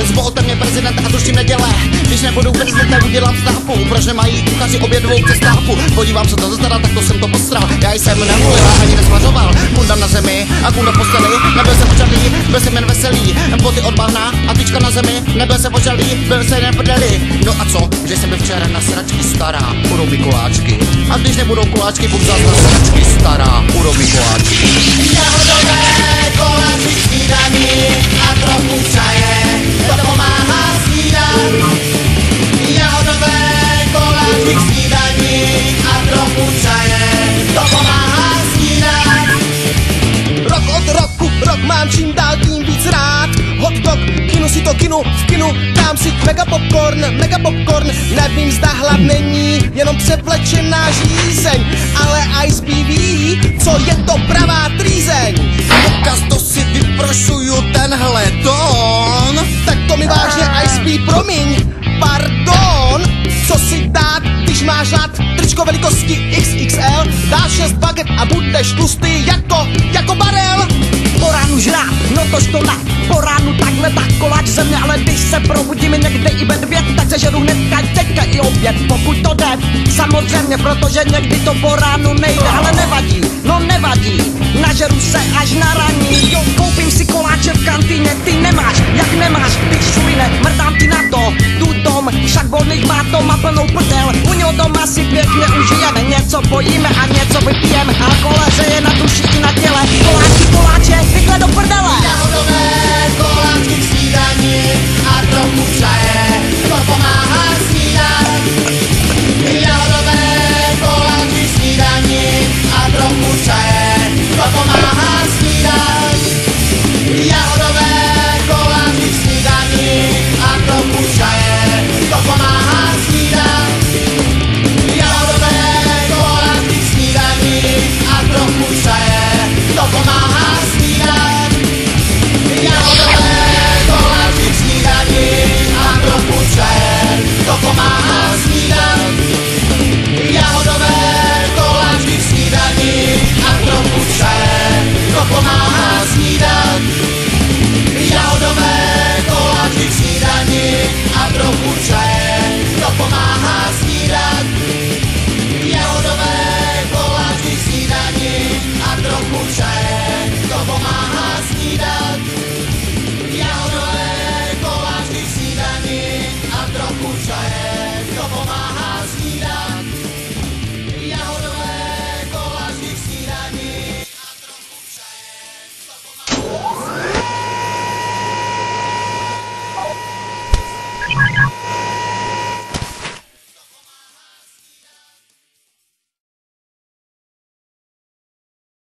Zvolte mě prezidenta a zruším neděle. Když nebudu prezidentem, udělám stávku. Proč nemají kuchaři obědovou přestávku? Podívám se to zastará, tak to jsem to postral. Já jsem nemluvil, ani nesmařoval. Kunda na zemi a kunda v posteli. Nebyl jsem očarlý, byl jsem jen veselý. Boty od bahna a tyčka na zemi. Nebyl jsem očarlý, byl jsem jen prdeli. No a co, že jsem byl včera na sračky stará. Budou mi koláčky. A když nebudou koláčky, budu zás na sračky stará. Budou mi koláčky. Jahodové koláčky snídaní a trochu čaje. To pomáhá snídat. Jahodové koláčky k snídaní a trochu čaje. To pomáhá snídat. Rok od roku, rok mám čím dál tím víc rád. Hot dog, kinu si to kinu, v kinu dám si mega popcorn. Nevím, zda hlad není jenom převlečená žízeň, ale IceB ví, co je to pravá trýzeň. Pokaz to si vyprošuju tenhle tón. Tak to mi vážně IceB promiň, pardon. Co si dát, když máš hlad? Tričko velikosti XXL, dáš 6 baget a budeš tlustý jako barel. Po ránu žrát, no tož to na po ránu takhle tak koláč země, ale když se probudím někde i ve 2, tak sežeru hnedka teďka i opět, pokud to jde. Samozřejmě, protože někdy to po ránu nejde, ale nevadí, no nevadí. Nažeru se až na raní, jo, koupím si koláče v kantýně, ty nemáš, jak nemáš, ty šuline, mrdám ti na to, tu dom, však volných má to má plnou prdel, u něho doma si pěkně užijeme, něco pojíme a něco vypijeme.